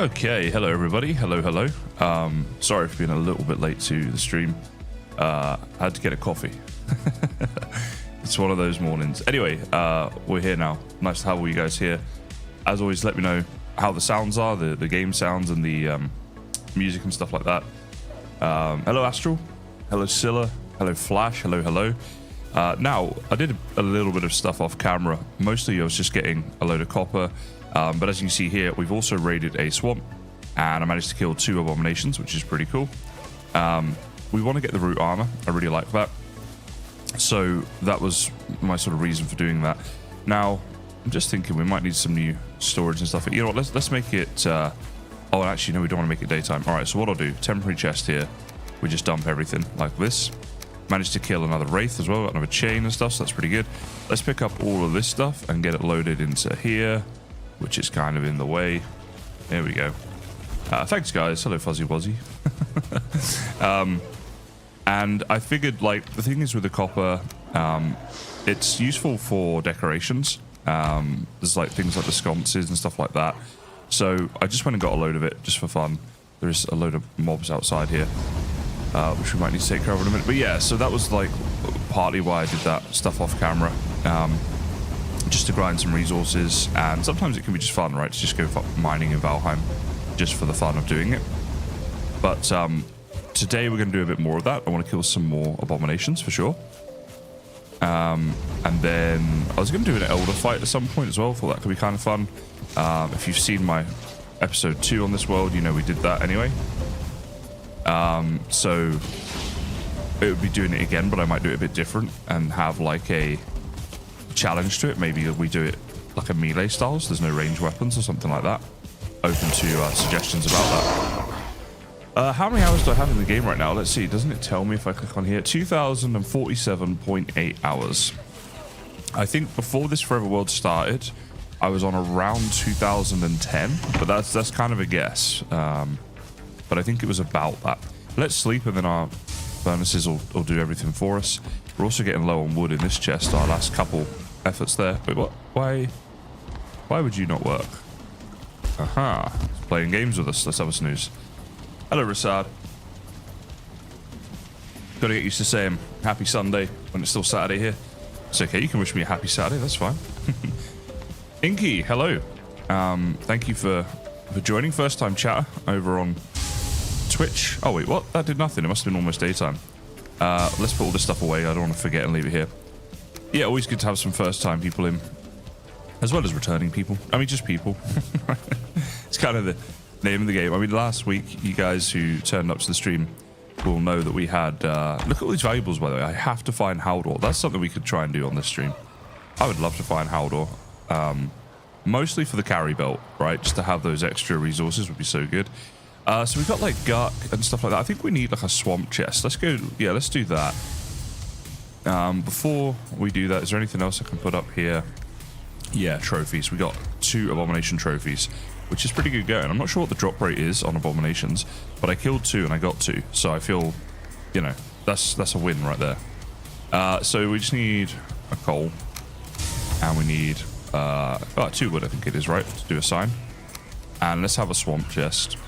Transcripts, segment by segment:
Okay, hello everybody. Hello. Sorry for being a little bit late to the stream. I had to get a coffee. It's one of those mornings. Anyway, we're here now. Nice to have all you guys here. As always, let me know how the sounds are, the game sounds and the music and stuff like that. Hello Astral. Hello Scylla. Hello Flash. Hello. Now, I did a little bit of stuff off camera. Mostly I was just getting a load of copper. But as you can see here, we've also raided a swamp, and I managed to kill 2 Abominations, which is pretty cool. We want to get the root armor. I really like that. So that was my sort of reason for doing that. Now, I'm just thinking we might need some new storage and stuff. You know what, let's make it... oh, actually, no, we don't want to make it daytime. All right, so what I'll do, temporary chest here. We just dump everything like this. Managed to kill another Wraith as well, another chain and stuff, so that's pretty good. Let's pick up all of this stuff and get it loaded into here, which is kind of in the way. There we go. Thanks, guys. Hello, Fuzzy Wuzzy. And I figured, like, the thing is with the copper, it's useful for decorations. There's, like, things like the sconces and stuff like that. So I just went and got a load of it just for fun. There's a load of mobs outside here, which we might need to take care of in a minute. But yeah, so that was, like, partly why I did that stuff off camera. Just to grind some resources, and sometimes it can be just fun, right, to just go mining in Valheim just for the fun of doing it. But today we're going to do a bit more of that. I want to kill some more Abominations for sure, and then I was going to do an Elder fight at some point as well. Thought that could be kind of fun. If you've seen my episode 2 on this world, you know we did that anyway. So it would be doing it again, but I might do it a bit different and have like a challenge to it. Maybe we do it like a melee style, so there's no range weapons or something like that. Open to suggestions about that. How many hours do I have in the game right now? Let's see. Doesn't it tell me if I click on here? 2047.8 hours. I think before this Forever World started, I was on around 2010, but that's kind of a guess. But I think it was about that. Let's sleep, and then our furnaces will do everything for us. We're also getting low on wood in this chest. Our last couple efforts there. Wait, what? Why would you not work? Aha. It's playing games with us. Let's have a snooze. Hello, Rasad. Gotta get used to saying happy Sunday when it's still Saturday here. It's okay. You can wish me a happy Saturday. That's fine. Inky, hello. Thank you for joining. First time chatter over on Twitch. Oh, wait, what? That did nothing. It must have been almost daytime. Let's put all this stuff away. I don't want to forget and leave it here. Yeah, always good to have some first-time people in, as well as returning people. I mean, just people. It's kind of the name of the game. I mean, last week, you guys who turned up to the stream will know that we had... look at all these valuables, by the way. I have to find Haldor. That's something we could try and do on this stream. I would love to find Haldor. Mostly for the carry belt, right? Just to have those extra resources would be so good. So we've got like Gurk and stuff like that. I think we need like a swamp chest. Let's go. Yeah, let's do that. Before we do that, is there anything else I can put up here? Yeah, trophies. We got 2 Abomination trophies, which is pretty good going. I'm not sure what the drop rate is on Abominations, but I killed 2 and I got 2. So I feel, you know, that's a win right there. So we just need a coal, and we need 2 wood, I think it is, right, to do a sign. And let's have a swamp chest.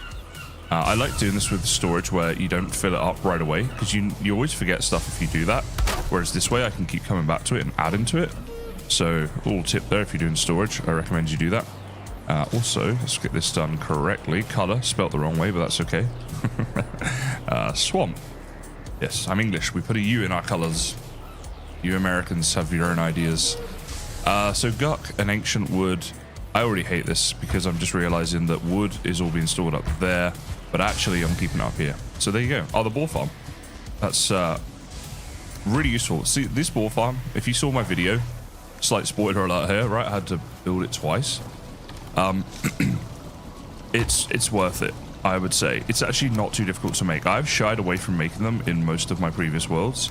I like doing this with storage where you don't fill it up right away, because you always forget stuff if you do that. Whereas this way I can keep coming back to it and adding to it. So a little tip there, if you're doing storage, I recommend you do that. Also, let's get this done correctly. Color, spelt the wrong way, but that's okay. Swamp. Yes, I'm English. We put a U in our colors. You Americans have your own ideas. So Guk and Ancient Wood. I already hate this because I'm just realizing that wood is all being stored up there, but actually I'm keeping it up here. So there you go. Oh, the boar farm. That's really useful. See, this boar farm, if you saw my video, slight spoiler alert here, right? I had to build it twice. It's worth it, I would say. It's actually not too difficult to make. I've shied away from making them in most of my previous worlds.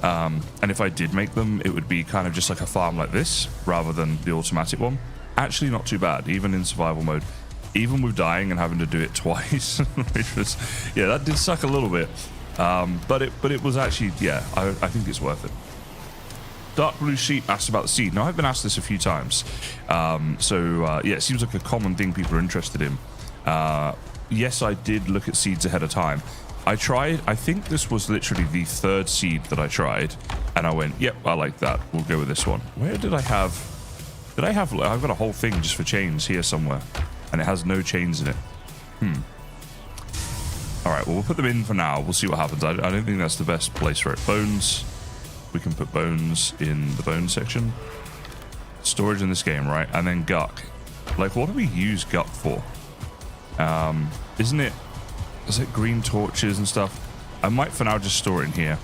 And if I did make them, it would be kind of just like a farm like this, rather than the automatic one. Actually not too bad, even in survival mode. Even with dying and having to do it twice, which was, yeah, that did suck a little bit. But it was actually, yeah, I think it's worth it. Dark Blue Sheep asked about the seed. Now, I've been asked this a few times. Yeah, it seems like a common thing people are interested in. Yes, I did look at seeds ahead of time. I think this was literally the third seed that I tried, and I went, yep, I like that. We'll go with this one. Where did I have... I've got a whole thing just for chains here somewhere, and it has no chains in it. All right, well, we'll put them in for now. We'll see what happens. I don't think that's the best place for it. Bones. We can put bones in the bone section. Storage in this game, right? And then guck. Like, what do we use guck for? Isn't it... Is it green torches and stuff? I might for now just store it in here.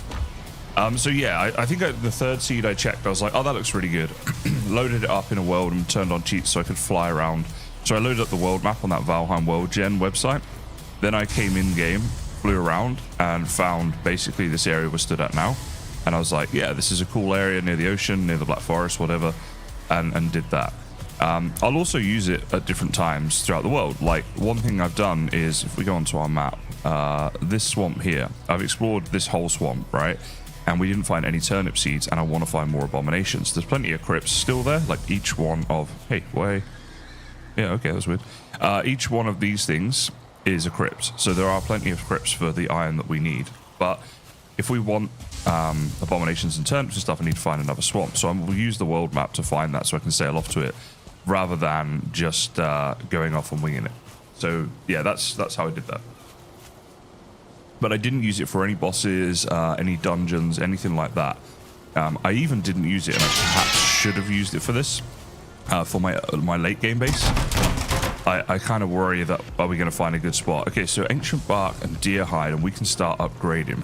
So yeah, I think the third seed I checked, I was like, oh, that looks really good. Loaded it up in a world and turned on cheats so I could fly around. So I loaded up the world map on that Valheim World Gen website. Then I came in game, flew around, and found basically this area we're stood at now. And I was like, yeah, this is a cool area near the ocean, near the Black Forest, whatever, and did that. I'll also use it at different times throughout the world. Like, one thing I've done is, if we go onto our map, this swamp here, I've explored this whole swamp, right? And we didn't find any turnip seeds, and I want to find more abominations. There's plenty of crypts still there, like each one of... Hey, way. Yeah, okay, that's weird. Each one of these things is a crypt. So there are plenty of crypts for the iron that we need. But if we want abominations and turnips and stuff, I need to find another swamp. So we'll use the world map to find that so I can sail off to it, rather than just going off and winging it. So yeah, that's how I did that. But I didn't use it for any bosses, any dungeons, anything like that. I even didn't use it, and I perhaps should have used it for this, for my late game base. I kind of worry that, are we going to find a good spot? Okay, so ancient bark and deer hide, and we can start upgrading.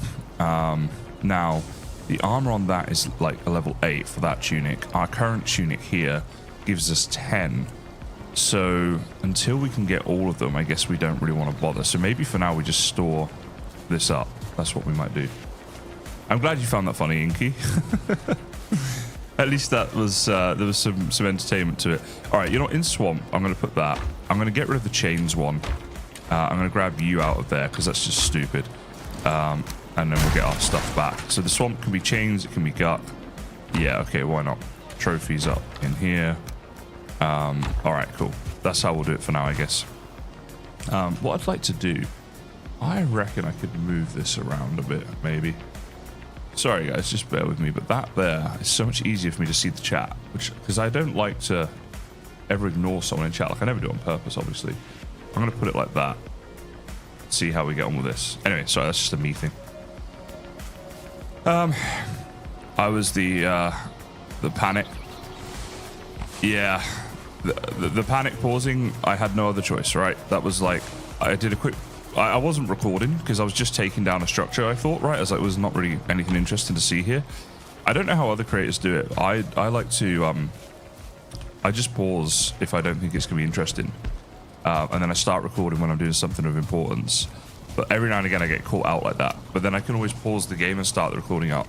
Now, the armor on that is like a level 8 for that tunic. Our current tunic here gives us 10. So until we can get all of them, I guess we don't really want to bother. So maybe for now we just store this up. That's what we might do. I'm glad you found that funny, Inky. At least that was there was some entertainment to it. All right, you know, in swamp, I'm going to put that. I'm going to get rid of the chains one. I'm going to grab you out of there because that's just stupid. And then we'll get our stuff back. So the swamp can be chains, it can be gut. Yeah, okay, why not? Trophies up in here. All right, cool. That's how we'll do it for now, I guess. What I'd like to do, I reckon I could move this around a bit, maybe. Sorry, guys, just bear with me. But that there is so much easier for me to see the chat, because I don't like to ever ignore someone in chat. Like, I never do it on purpose, obviously. I'm going to put it like that. See how we get on with this. Anyway, sorry, that's just a me thing. I was the panic. Yeah, the panic pausing. I had no other choice, right? That was like, I did a quick. I wasn't recording because I was just taking down a structure. I thought, right, as it was not really anything interesting to see here. I don't know how other creators do it. I like to I just pause if I don't think it's gonna be interesting, and then I start recording when I'm doing something of importance. But every now and again I get caught out like that. But then I can always pause the game and start the recording up.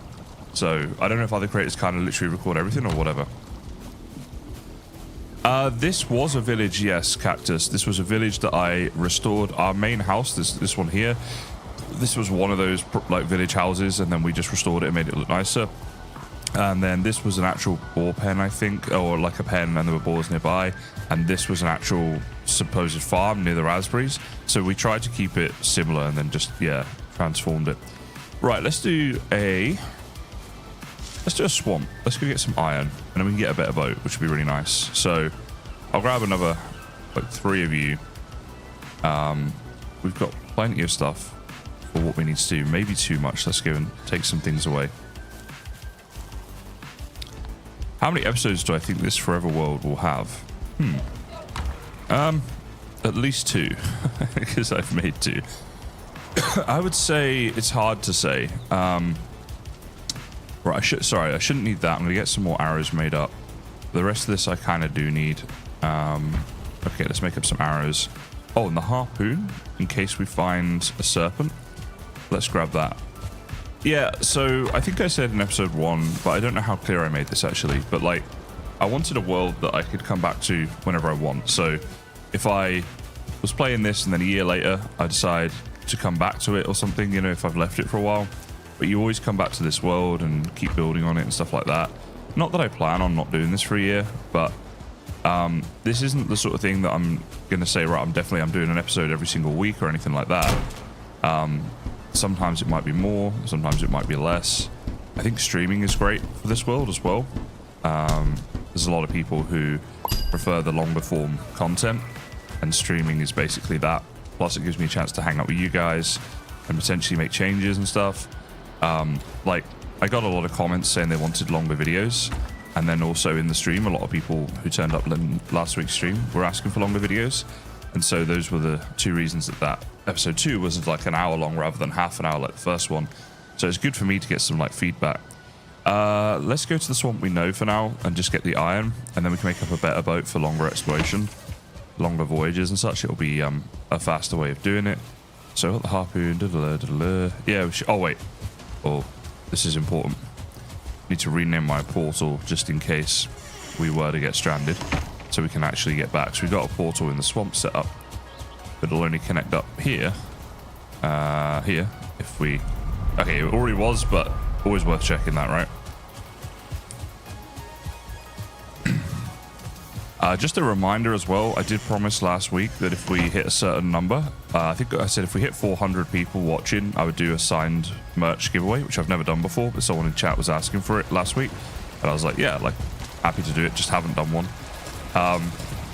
So I don't know if other creators kind of literally record everything or whatever. This was a village, yes, Cactus. This was a village that I restored. Our main house, this one here, this was one of those like village houses, and then we just restored it and made it look nicer. And then this was an actual boar pen, I think, or like a pen, and there were boars nearby. And this was an actual supposed farm near the raspberries. So we tried to keep it similar and then just, yeah, transformed it. Right, let's do a swamp. Let's go get some iron, and then we can get a better boat, which would be really nice. So I'll grab another, like, 3 of you. We've got plenty of stuff for what we need to do. Maybe too much. Let's go and take some things away. How many episodes do I think this Forever World will have? At least 2, because I've made 2. I would say it's hard to say. Right, I shouldn't need that. I'm gonna get some more arrows made up. The rest of this I kind of do need. Okay, let's make up some arrows. Oh, and the harpoon, in case we find a serpent. Let's grab that. Yeah, so I think I said in episode 1, but I don't know how clear I made this actually. But like, I wanted a world that I could come back to whenever I want. So if I was playing this and then a year later I decide to come back to it or something, you know, if I've left it for a while. But you always come back to this world and keep building on it and stuff like that. Not that I plan on not doing this for a year, but This isn't the sort of thing that I'm gonna say, right, I'm doing an episode every single week or anything like that. Sometimes it might be more, sometimes it might be less. I think streaming is great for this world as well. There's a lot of people who prefer the longer form content, and streaming is basically that. Plus it gives me a chance to hang out with you guys and potentially make changes and stuff. Like, I got a lot of comments saying they wanted longer videos, and then also in the stream, a lot of people who turned up in last week's stream were asking for longer videos. And so those were the two reasons that episode 2 was like an hour long rather than half an hour like the first one. So it's good for me to get some like feedback. Let's go to the swamp we know for now and just get the iron, and then we can make up a better boat for longer exploration, longer voyages and such. It'll be a faster way of doing it. So the harpoon, yeah, oh wait, oh, this is important. Need to rename my portal just in case we were to get stranded, so we can actually get back. So we've got a portal in the swamp set up, but it'll only connect up here, here, if we, okay, it already was, but always worth checking that, right? Just a reminder as well, I did promise last week that if we hit a certain number, I think I said if we hit 400 people watching, I would do a signed merch giveaway, which I've never done before, but someone in chat was asking for it last week. And I was like, yeah, like, happy to do it, just haven't done one.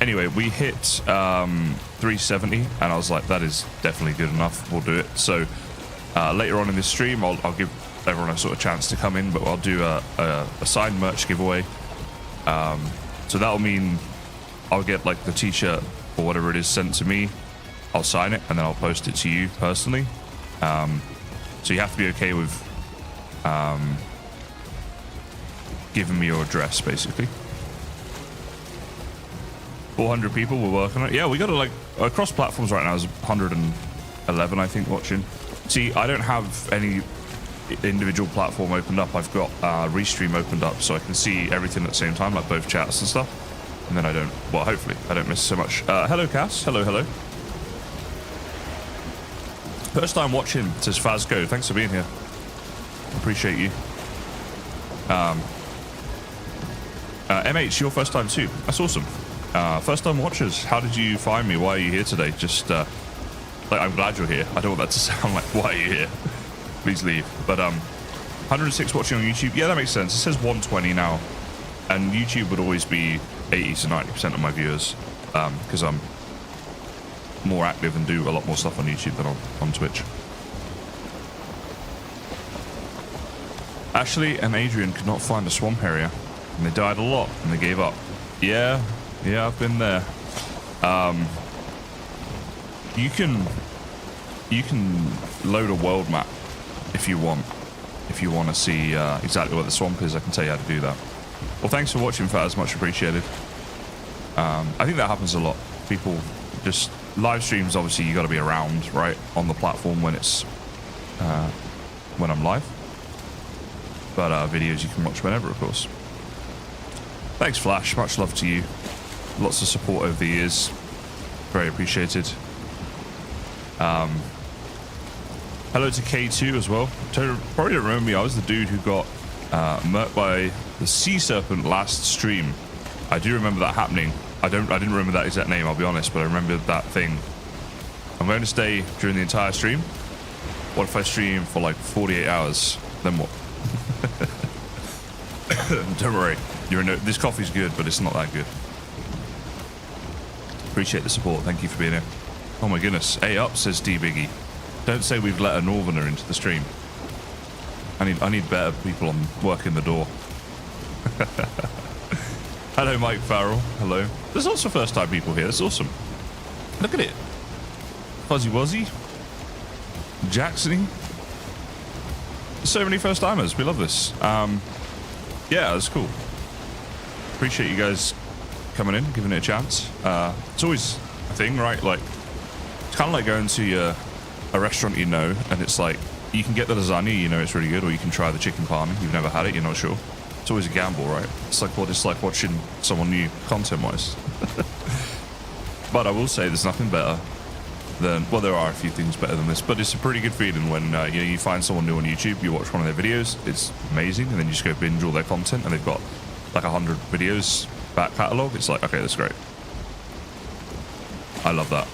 Anyway, we hit 370, and I was like, that is definitely good enough, we'll do it. So later on in this stream, I'll give everyone a sort of chance to come in, but I'll do a signed merch giveaway. So that'll mean I'll get like the t-shirt or whatever it is sent to me, I'll sign it, and then I'll post it to you personally. So you have to be okay with giving me your address, basically. 400 people, we're working on it. Yeah, we got to like, across platforms right now is 111, I think, watching. See, I don't have any individual platform opened up. I've got Restream opened up, so I can see everything at the same time, like both chats and stuff. And then I don't, well, hopefully I don't miss so much. Hello, Cass. Hello, hello. First time watching, says Fazgo. Thanks for being here. Appreciate you. MH, your first time too. That's awesome. First time watchers, how did you find me? Why are you here today? Just, like, I'm glad you're here. I don't want that to sound like, why are you here? Please leave. But 106 watching on YouTube. Yeah, that makes sense. It says 120 now, and YouTube would always be 80 to 90% of my viewers, because I'm more active and do a lot more stuff on YouTube than on Twitch. Ashley and Adrian could not find a swamp area, and they died a lot, and they gave up. Yeah, I've been there. You can load a world map if you want. If you want to see exactly where the swamp is, I can tell you how to do that. Well, thanks for watching, Faz. Much appreciated. I think that happens a lot. People just live streams. Obviously, you got to be around, right, on the platform when it's when I'm live. But videos you can watch whenever, of course. Thanks, Flash. Much love to you. Lots of support over the years. Very appreciated. Hello to K2 as well. Probably don't remember me. I was the dude who got murked by the sea serpent last stream. I do remember that happening. I didn't remember that exact name, I'll be honest, but I remember that thing. I'm going to stay during the entire stream. What if I stream for like 48 hours? Then what? Don't worry. This coffee's good, but it's not that good. Appreciate the support. Thank you for being here. Oh my goodness. Hey up, says D Biggie. Don't say we've let a northerner into the stream. I need better people on working the door. Hello, Mike Farrell. Hello. There's also first time people here. That's awesome. Look at it. Fuzzy Wuzzy. Jacksony. So many first timers. We love this. Yeah, that's cool. Appreciate you guys coming in, giving it a chance. It's always a thing, right? Like, it's kind of like going to a restaurant you know, and it's like, you can get the lasagna, you know it's really good, or you can try the chicken parm. You've never had it, you're not sure. It's always a gamble, right? It's like what it's like watching someone new, content-wise. But I will say there's nothing better than, well, there are a few things better than this, but it's a pretty good feeling when you find someone new on YouTube, you watch one of their videos, it's amazing, and then you just go binge all their content, and they've got like 100 videos back catalog, it's like, okay, that's great. I love that.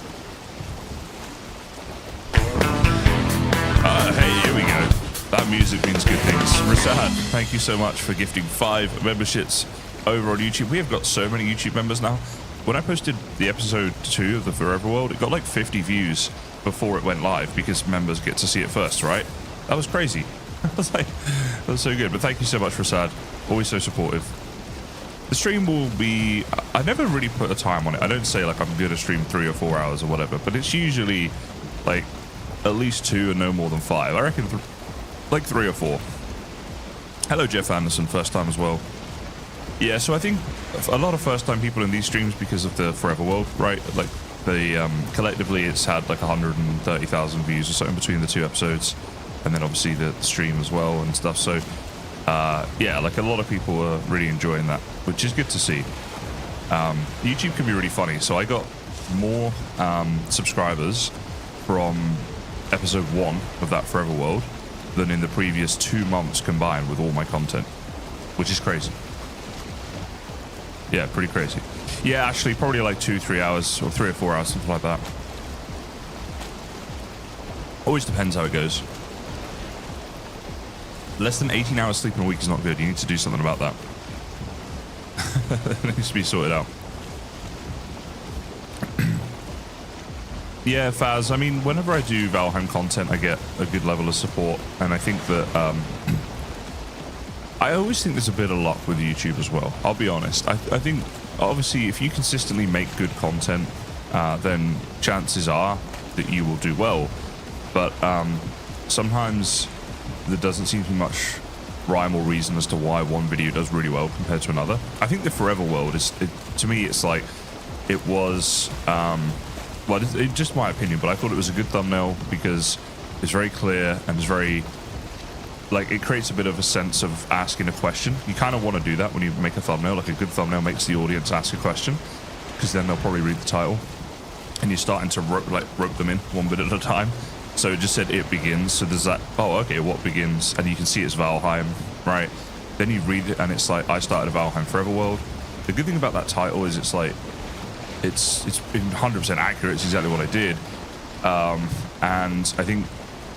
Hey, here we go. That music means good things. Rasad, thank you so much for gifting 5 memberships over on YouTube. We have got so many YouTube members now. When I posted the episode 2 of the Forever World, it got like 50 views before it went live because members get to see it first, right? That was crazy. I was like, that was so good. But thank you so much, Rasad. Always so supportive. The stream will be, I never really put a time on it. I don't say like I'm going to stream 3 or 4 hours or whatever, but it's usually like at least 2 and no more than 5. I reckon like 3 or 4. Hello, Jeff Anderson, first time as well. Yeah, so I think a lot of first time people in these streams because of the Forever World, right? Like the collectively it's had like 130,000 views or something between the 2 episodes, and then obviously the stream as well and stuff. So yeah, like a lot of people are really enjoying that, which is good to see. YouTube can be really funny. So I got more subscribers from episode 1 of that Forever World than in the previous 2 months combined with all my content, which is crazy. Yeah, pretty crazy. Yeah, actually probably like 2-3 hours or 3 or 4 hours, something like that. Always depends how it goes. Less than 18 hours sleep in a week is not good. You need to do something about that. It needs to be sorted out. Yeah, Faz, I mean, whenever I do Valheim content, I get a good level of support. And I think that, I always think there's a bit of luck with YouTube as well. I'll be honest. I think, obviously, if you consistently make good content, then chances are that you will do well. But sometimes there doesn't seem to be much rhyme or reason as to why one video does really well compared to another. I think the Forever World is, to me, it's like, it was, well, it's just my opinion, but I thought it was a good thumbnail because it's very clear and it's very, like, it creates a bit of a sense of asking a question. You kind of want to do that when you make a thumbnail. Like, a good thumbnail makes the audience ask a question because then they'll probably read the title and you're starting to rope them in one bit at a time. So it just said it begins. So there's that, oh, okay, what begins? And you can see it's Valheim, right? Then you read it and it's like, I started a Valheim Forever World. The good thing about that title is it's like, it's 100% accurate. It's exactly what I did. And I think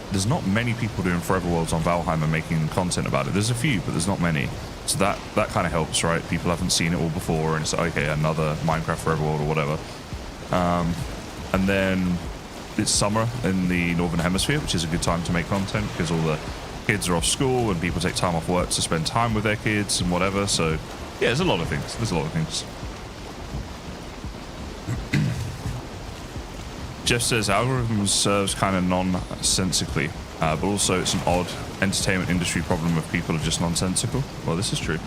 there's not many people doing Forever Worlds on Valheim and making content about it. There's a few, but there's not many. So that kind of helps, right? People haven't seen it all before, and it's like, okay, another Minecraft Forever World or whatever. And then it's summer in the Northern Hemisphere, which is a good time to make content because all the kids are off school and people take time off work to spend time with their kids and whatever. So yeah, there's a lot of things. There's a lot of things. Jeff says algorithms serves kind of nonsensically, but also it's an odd entertainment industry problem if people are just nonsensical. Well, this is true.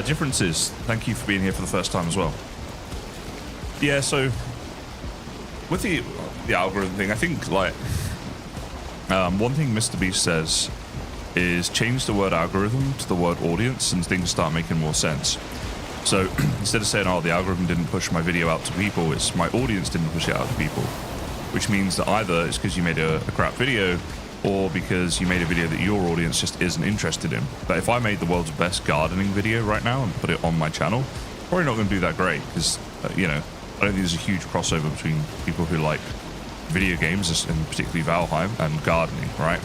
Differences. Thank you for being here for the first time as well. Yeah, so with the algorithm thing, I think like one thing Mr. Beast says is change the word algorithm to the word audience and things start making more sense. So instead of saying, oh, the algorithm didn't push my video out to people, it's my audience didn't push it out to people, which means that either it's because you made a crap video or because you made a video that your audience just isn't interested in. But if I made the world's best gardening video right now and put it on my channel, probably not going to do that great because, you know, I don't think there's a huge crossover between people who like video games, and particularly Valheim, and gardening, right?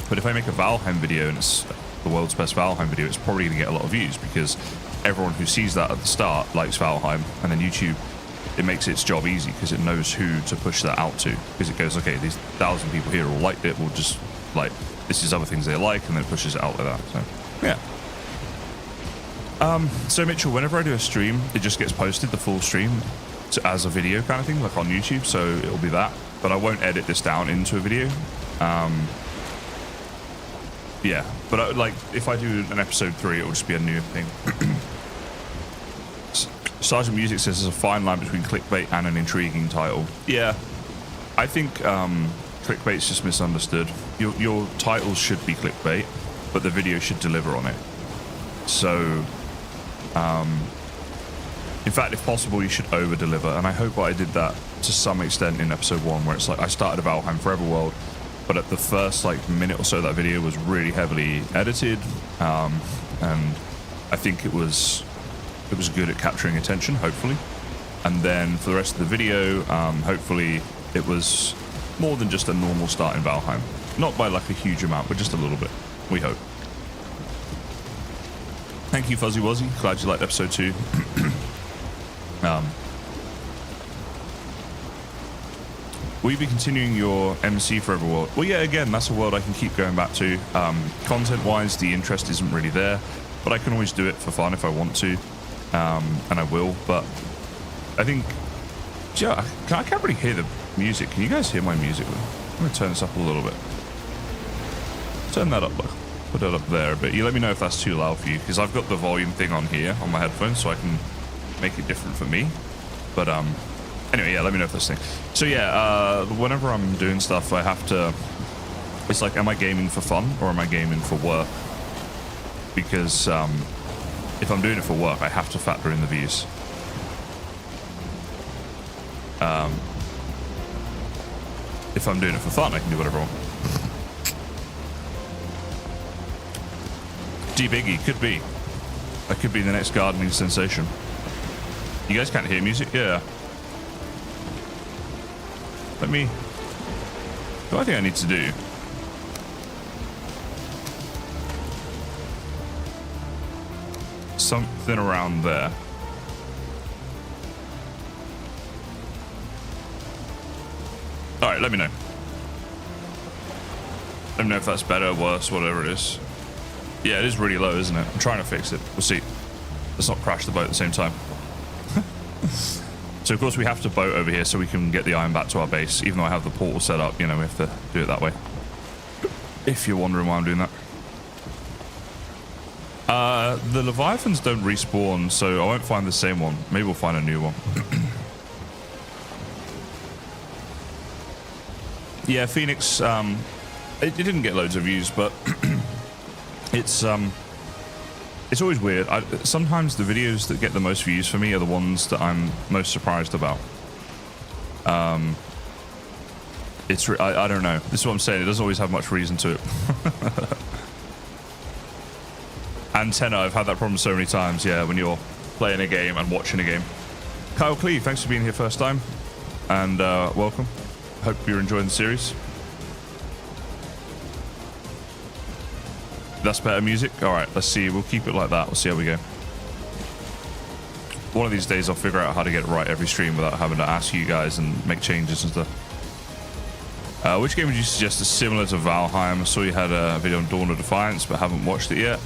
But if I make a Valheim video and it's the world's best Valheim video, it's probably going to get a lot of views because everyone who sees that at the start likes Valheim, and then YouTube, it makes its job easy because it knows who to push that out to, because it goes, okay, these 1,000 people here all liked it, we'll just like, this is other things they like, and then it pushes it out like that. So yeah. So Mitchell, whenever I do a stream, it just gets posted, the full stream, as a video kind of thing, like on YouTube, so it'll be that, but I won't edit this down into a video. Yeah, but like if I do an episode 3, it'll just be a new thing. Sergeant Music says there's a fine line between clickbait and an intriguing title. Yeah, I think clickbait's just misunderstood. Your titles should be clickbait, but the video should deliver on it. So, in fact, if possible, you should over-deliver, and I hope I did that to some extent in episode 1, where it's like I started a Valheim Forever World, but at the first like minute or so of that video was really heavily edited, and I think it was good at capturing attention, hopefully. And then for the rest of the video, hopefully it was more than just a normal start in Valheim. Not by like a huge amount, but just a little bit. We hope. Thank you, Fuzzy Wuzzy. Glad you liked episode 2. Will you be continuing your MC for every world? Well, yeah, again, that's a world I can keep going back to. Content-wise, the interest isn't really there, but I can always do it for fun if I want to, and I will. But I think, yeah, I can't really hear the music. Can you guys hear my music? I'm going to turn this up a little bit. Turn that up, look. Put it up there a bit. You let me know if that's too loud for you, because I've got the volume thing on here on my headphones, so I can make it different for me. But anyway, yeah, let me know if this thing. So yeah, whenever I'm doing stuff, I have to. It's like, am I gaming for fun or am I gaming for work? Because if I'm doing it for work, I have to factor in the views. If I'm doing it for fun, I can do whatever I want. D Biggie, could be. That could be the next gardening sensation. You guys can't hear music? Yeah. Let me... What do I think I need to do? Something around there. Alright, let me know. Let me know if that's better, worse, whatever it is. Yeah, it is really low, isn't it? I'm trying to fix it. We'll see. Let's not crash the boat at the same time. So, of course, we have to boat over here so we can get the iron back to our base. Even though I have the portal set up, you know, we have to do it that way. If you're wondering why I'm doing that. The Leviathans don't respawn, so I won't find the same one. Maybe we'll find a new one. Yeah, Phoenix, it didn't get loads of views, but it's always weird. Sometimes the videos that get the most views for me are the ones that I'm most surprised about. I don't know. This is what I'm saying. It doesn't always have much reason to it. Antenna, I've had that problem so many times, yeah, when you're playing a game and watching a game. Kyle Cleve, thanks for being here first time. And welcome. Hope you're enjoying the series. That's better music? Alright, let's see. We'll keep it like that. We'll see how we go. One of these days I'll figure out how to get it right every stream without having to ask you guys and make changes and stuff. Which game would you suggest is similar to Valheim? I saw you had a video on Dawn of Defiance, but haven't watched it yet.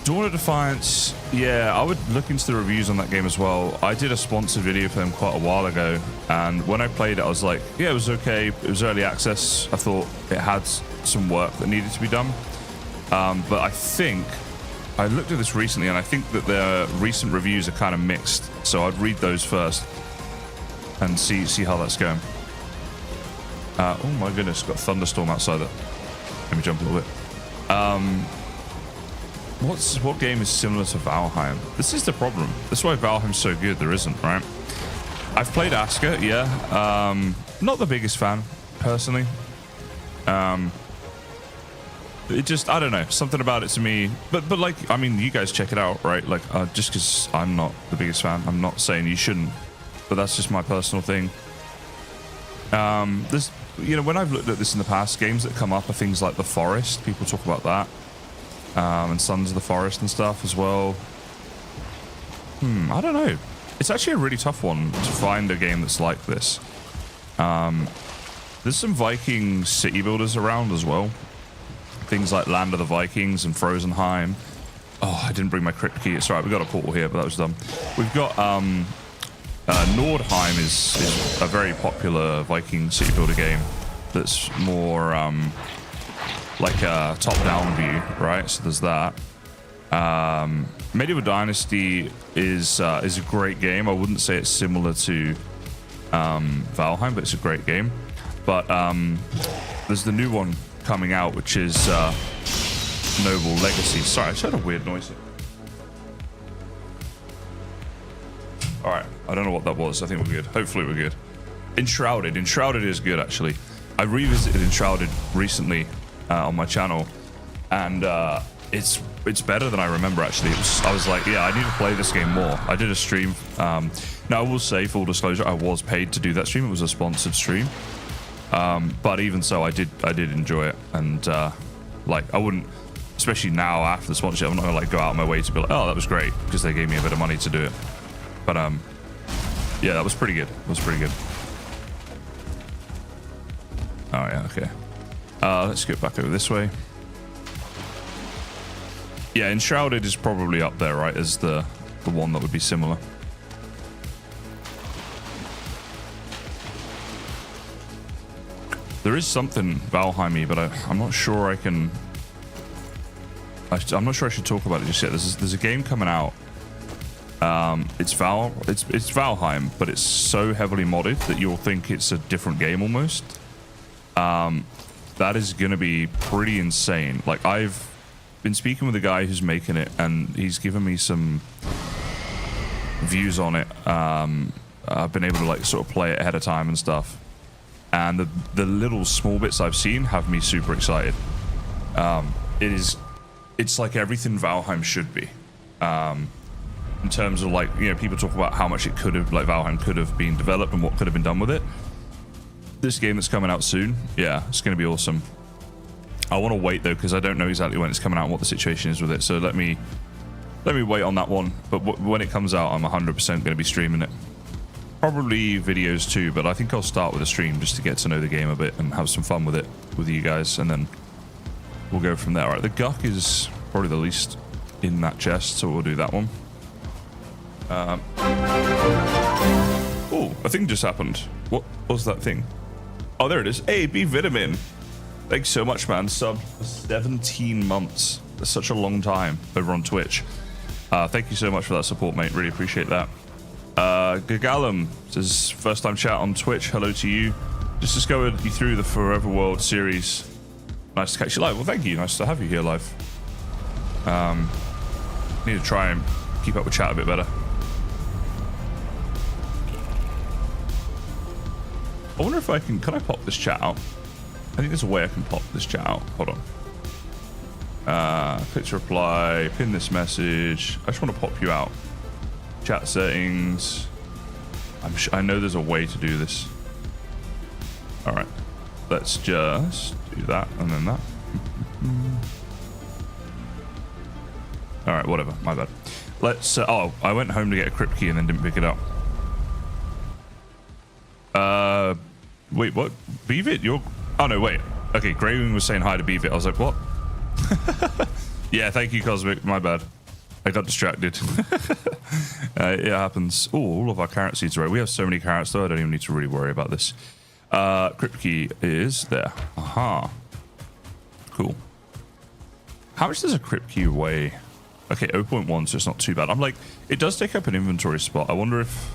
Dawn of Defiance, yeah, I would look into the reviews on that game as well. I did a sponsored video for them quite a while ago, and when I played it, I was like, yeah, it was okay. It was early access. I thought it had some work that needed to be done. But I think, I looked at this recently, and I think that their recent reviews are kind of mixed. So I'd read those first and see how that's going. Oh my goodness, got a thunderstorm outside that. Let me jump a little bit. What game is similar to Valheim? This is the problem. That's why Valheim's so good. There isn't, right? I've played Asker, yeah. Not the biggest fan, personally. It just, I don't know, something about it to me. But like, I mean, you guys check it out, right? Like, just because I'm not the biggest fan, I'm not saying you shouldn't. But that's just my personal thing. There's, you know, when I've looked at this in the past, games that come up are things like The Forest. People talk about that. And Sons of the Forest and stuff as well. I don't know. It's actually a really tough one to find a game that's like this. There's some Viking city builders around as well. Things like Land of the Vikings and Frozenheim. Oh, I didn't bring my Crypt key. It's all right, we got a portal here, but that was dumb. We've got Nordheim is a very popular Viking city builder game that's more like a top-down view, right? So there's that. Medieval Dynasty is a great game. I wouldn't say it's similar to Valheim, but it's a great game. But there's the new one coming out, which is Noble Legacy. Sorry, I just heard a weird noise here. All right, I don't know what that was. I think we're good. Hopefully we're good. Enshrouded. Enshrouded is good, actually. I revisited Enshrouded recently on my channel, and it's better than I remember, actually. I was like, yeah, I need to play this game more. I did a stream. Now, I will say, full disclosure, I was paid to do that stream. It was a sponsored stream. But even so, I did enjoy it. And, like, I wouldn't, especially now after the sponsorship, I'm not going to, like, go out of my way to be like, oh, that was great, because they gave me a bit of money to do it. But, yeah, that was pretty good. It was pretty good. Oh, yeah, okay. Let's get back over this way. Yeah, Enshrouded is probably up there, right, as the one that would be similar. There is something Valheim-y, but I'm not sure I can... I'm not sure I should talk about it just yet. There's a game coming out. It's Valheim, but it's so heavily modded that you'll think it's a different game almost. That is going to be pretty insane. Like, I've been speaking with a guy who's making it, and he's given me some views on it. I've been able to, like, sort of play it ahead of time and stuff. And the little small bits I've seen have me super excited. It's like everything Valheim should be. In terms of, like, you know, people talk about how much it could have, like, Valheim could have been developed and what could have been done with it. This game that's coming out soon, yeah, it's going to be awesome. I want to wait, though, because I don't know exactly when it's coming out and what the situation is with it. So let me wait on that one. But when it comes out, I'm 100% going to be streaming it. Probably videos too, but I think I'll start with a stream just to get to know the game a bit and have some fun with it with you guys, and then we'll go from there. All right, the Guck is probably the least in that chest, so we'll do that one. Oh, a thing just happened. What was that thing? Oh, there it is. Hey, B Vitamin. Thanks so much, man. Sub for 17 months. That's such a long time over on Twitch. Thank you so much for that support, mate. Really appreciate that. Gagalum says, first time chat on Twitch. Hello to you. Just discovered you through the Forever World series. Nice to catch you live. Well, thank you. Nice to have you here live. Need to try and keep up with chat a bit better. I wonder if I can I pop this chat out? I think there's a way I can pop this chat out. Hold on. Click to reply, pin this message. I just want to pop you out. Chat settings. I know there's a way to do this. All right. Let's just do that and then that. All right, whatever. My bad. Let's... oh, I went home to get a Crypt key and then didn't pick it up. Wait, what? Bvid, you're... Oh, no, wait. Okay, Graywing was saying hi to Bvid. I was like, what? Yeah, thank you, Cosmic. My bad. I got distracted. It happens. Oh, all of our carrot seeds are right. We have so many carrots, though. I don't even need to really worry about this. Crypt key is there. Aha. Cool. How much does a Crypt key weigh? Okay, 0.1, so it's not too bad. I'm like, it does take up an inventory spot. I wonder if...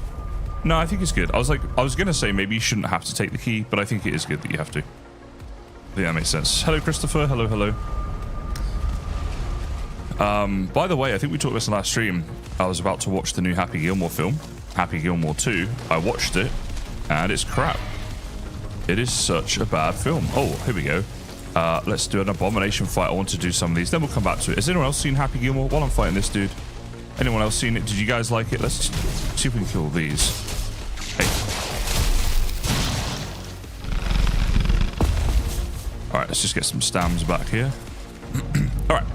No, I think it's good. I was going to say maybe you shouldn't have to take the key, but I think it is good that you have to. I think that makes sense. Hello, Christopher. Hello, hello. By the way, I think we talked about this in the last stream. I was about to watch the new Happy Gilmore film, Happy Gilmore 2. I watched it, and it's crap. It is such a bad film. Oh, here we go. Let's do an abomination fight. I want to do some of these. Then we'll come back to it. Has anyone else seen Happy Gilmore while I'm fighting this dude? Anyone else seen it? Did you guys like it? Let's see if we can kill these. Hey. All right, let's just get some stams back here. All right.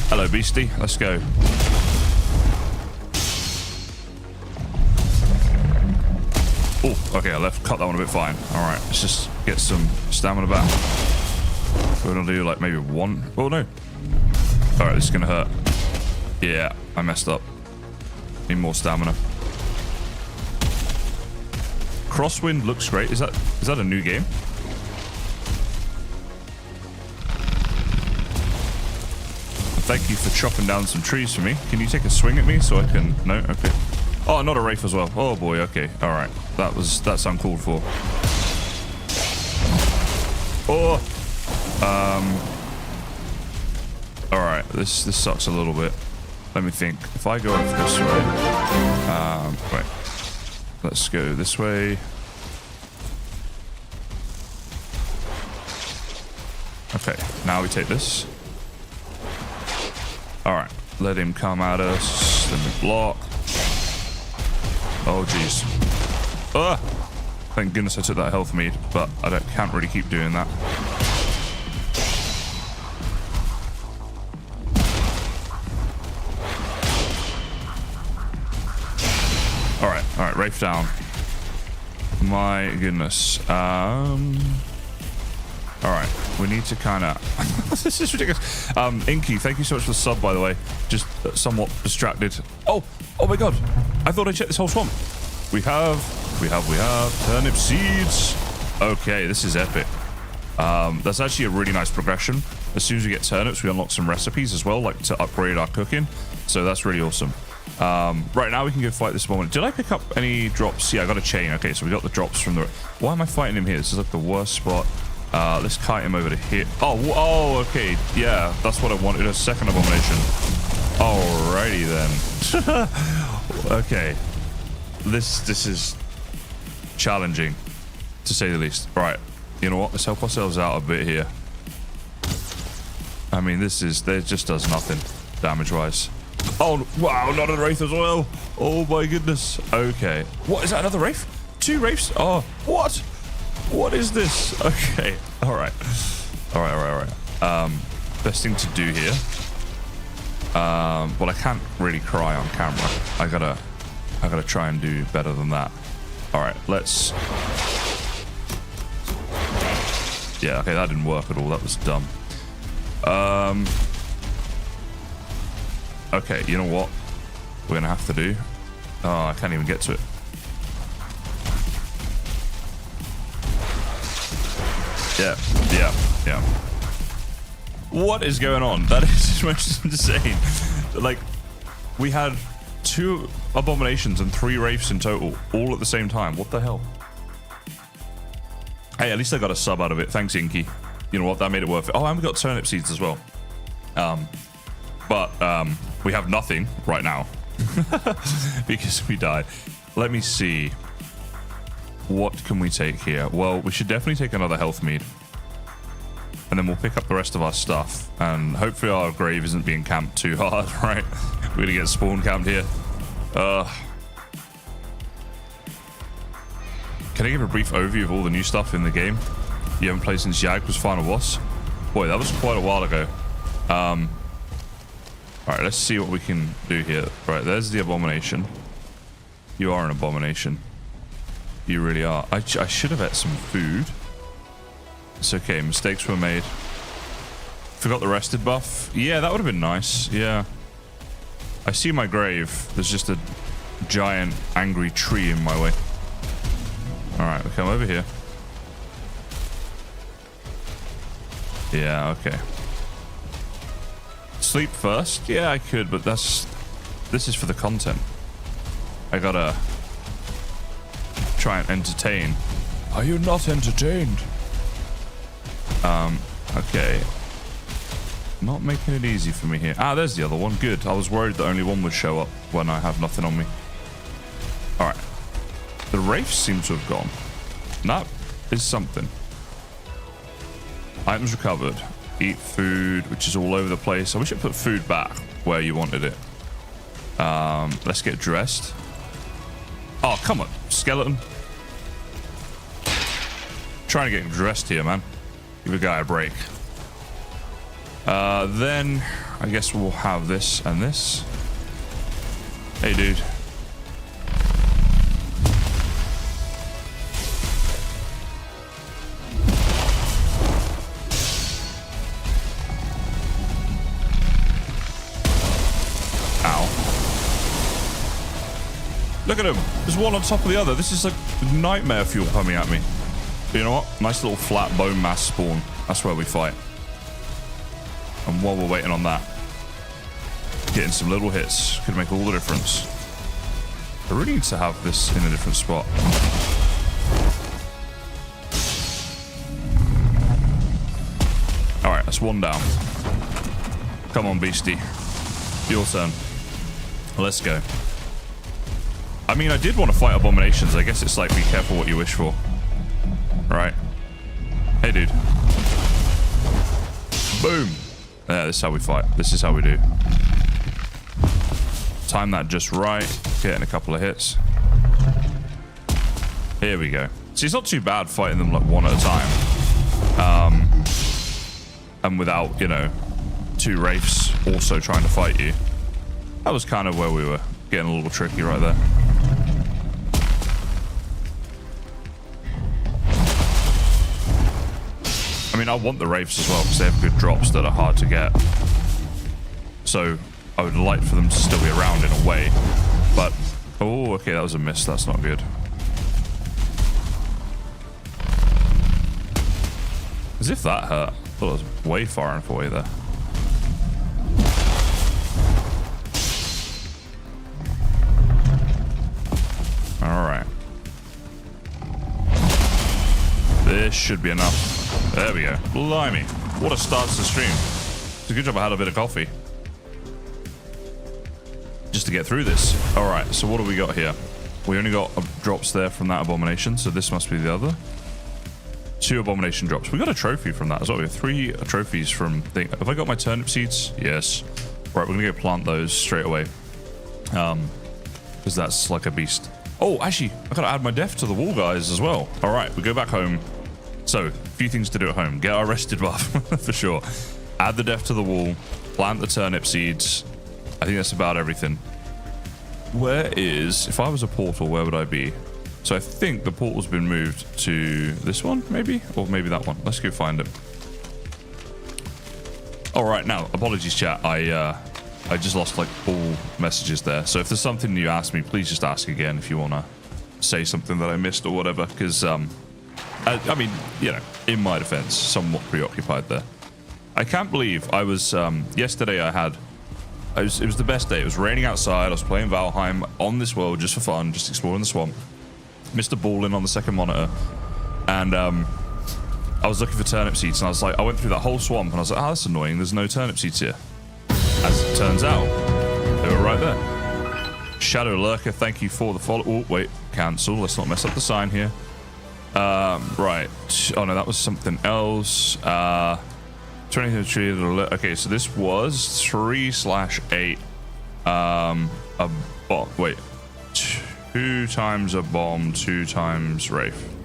Hello, beastie. Let's go. Oh, okay. I cut that one a bit fine. All right, let's just get some stamina back. We're gonna do like maybe one. Oh no. All right, this is gonna hurt. Yeah, I messed up. Need more stamina. Crosswind looks great. Is that a new game? Thank you for chopping down some trees for me. Can you take a swing at me so I can... No? Okay. Oh, not a Wraith as well. Oh boy, okay. Alright. That's uncalled for. Oh! Alright, this sucks a little bit. Let me think. If I go over this way... Wait. Let's go this way. Okay, now we take this. All right, let him come at us. Let me block. Oh, jeez. Ugh. Thank goodness I took that health mead, but I can't really keep doing that. All right, Wraith down. My goodness. All right, we need to kind of... This is ridiculous. Inky, thank you so much for the sub, by the way. Just somewhat distracted. Oh my God. I thought I checked this whole swamp. We have turnip seeds. Okay, this is epic. That's actually a really nice progression. As soon as we get turnips, we unlock some recipes as well, like to upgrade our cooking. So that's really awesome. Right now we can go fight this moment. Did I pick up any drops? Yeah, I got a chain. Okay, so we got the drops from the... Why am I fighting him here? This is like the worst spot. Let's kite him over to here. Oh, okay. Yeah, that's what I wanted. A second abomination. Alrighty then. Okay. This is challenging, to say the least. Right. You know what? Let's help ourselves out a bit here. I mean, there just does nothing damage-wise. Oh, wow, not a Wraith as well. Oh, my goodness. Okay. What, is that another Wraith? 2 Wraiths? Oh, what? What is this? Okay. All right. Best thing to do here. Well, I can't really cry on camera. I gotta try and do better than that. All right, let's... Yeah, okay, that didn't work at all. That was dumb. Okay, you know what we're gonna have to do? Oh, I can't even get to it. Yeah. What is going on? That is just insane. Like, we had 2 abominations and 3 wraiths in total, all at the same time. What the hell? Hey, at least I got a sub out of it. Thanks, Inky. You know what? That made it worth it. Oh, and we got turnip seeds as well. But we have nothing right now because we died. Let me see. What can we take here? Well, we should definitely take another health mead. And then we'll pick up the rest of our stuff. And hopefully our grave isn't being camped too hard, right? We're going to get spawn camped here. Can I give a brief overview of all the new stuff in the game? You haven't played since Jag was final boss? Boy, that was quite a while ago. Alright, let's see what we can do here. Right, there's the abomination. You are an abomination. You really are. I should have ate some food. It's okay, mistakes were made. Forgot the rested buff. Yeah, that would have been nice. Yeah. I see my grave. There's just a giant angry tree in my way. Alright, we come over here. Yeah, okay. Sleep first? Yeah, I could, but this is for the content. I gotta try and entertain. Are you not entertained? Okay. Not making it easy for me here. Ah, there's the other one. Good. I was worried that only one would show up when I have nothing on me. Alright. The wraiths seem to have gone. That is something. Items recovered. Eat food, which is all over the place. I wish I put food back where you wanted it. Let's get dressed. Oh, come on, skeleton. Trying to get dressed here, man. Give a guy a break. Then I guess we'll have this and this. Hey, dude. Look at him. There's one on top of the other. This is like nightmare fuel coming at me. But you know what? Nice little flat bone mass spawn. That's where we fight. And while we're waiting on that, getting some little hits could make all the difference. I really need to have this in a different spot. Alright, that's one down. Come on, beastie. Your turn. Let's go. I mean, I did want to fight abominations. I guess it's like, be careful what you wish for. Right. Hey, dude. Boom. Yeah, this is how we fight. This is how we do. Time that just right. Getting a couple of hits. Here we go. See, it's not too bad fighting them like one at a time. And without, you know, 2 Wraiths also trying to fight you. That was kind of where we were getting a little tricky right there. I mean, I want the Wraiths as well because they have good drops that are hard to get. So I would like for them to still be around in a way. But, oh, okay, that was a miss. That's not good. As if that hurt. I thought it was way far enough away there. Alright. This should be enough. There we go. Blimey. What a start to the stream. It's a good job I had a bit of coffee. Just to get through this. Alright, so what do we got here? We only got drops there from that Abomination, so this must be the other. 2 Abomination drops. We got a trophy from that as well. We have 3 trophies from thing. Have I got my turnip seeds? Yes. Right, we're gonna go plant those straight away. Because that's like a beast. Oh, actually, I gotta add my death to the wall, guys, as well. Alright, we go back home. So, a few things to do at home. Get our rested buff, for sure. Add the death to the wall. Plant the turnip seeds. I think that's about everything. Where is... If I was a portal, where would I be? So I think the portal's been moved to this one, maybe? Or maybe that one. Let's go find it. Alright, now, apologies, chat. I just lost, like, all messages there. So if there's something you ask me, please just ask again if you want to say something that I missed or whatever. Because, I mean, you know, in my defense, somewhat preoccupied there. I can't believe I was, yesterday it was the best day. It was raining outside. I was playing Valheim on this world just for fun, just exploring the swamp. Missed a ball in on the second monitor. And, I was looking for turnip seeds and I was like, I went through that whole swamp and I was like, oh, that's annoying. There's no turnip seeds here. As it turns out, they were right there. Shadow Lurker, thank you for the follow. Oh, wait, cancel. Let's not mess up the sign here. Right. Oh, no, that was something else. 23. Okay, so this was 3/8. A bomb. Wait. 2 times a bomb, 2 times Wraith.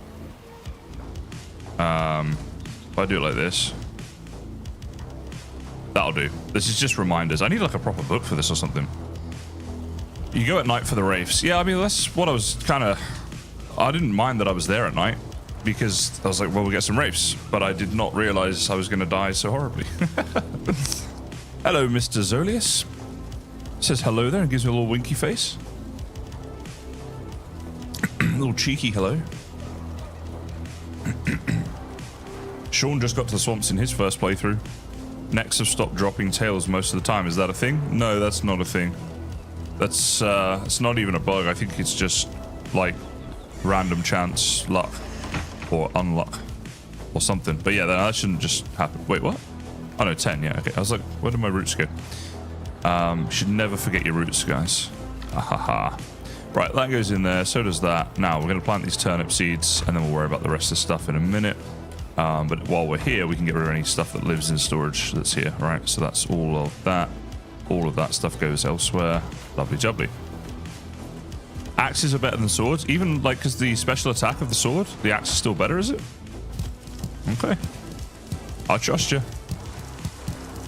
If I do it like this. That'll do. This is just reminders. I need like a proper book for this or something. You go at night for the Wraiths. Yeah, I mean, that's what I was kind of... I didn't mind that I was there at night because I was like, well, we'll get some Wraiths. But I did not realize I was going to die so horribly. Hello, Mr. Zolius. Says hello there and gives me a little winky face. A little cheeky hello. Sean just got to the swamps in his first playthrough. Necks have stopped dropping tails most of the time. Is that a thing? No, that's not a thing. That's it's not even a bug. I think it's just like random chance luck or unluck or something. But yeah, that shouldn't just happen. Wait, what? Oh no, 10. Yeah, okay. I was like, where did my roots go? Should never forget your roots, guys. Ahaha. Right, that goes in there. So does that. Now we're going to plant these turnip seeds, and then we'll worry about the rest of the stuff in a minute. But while we're here, we can get rid of any stuff that lives in storage that's here, right? So that's all of that. All of that stuff goes elsewhere. Lovely jubbly. Axes are better than swords, even like because the special attack of the sword, the axe is still better, is it? Okay. I trust you.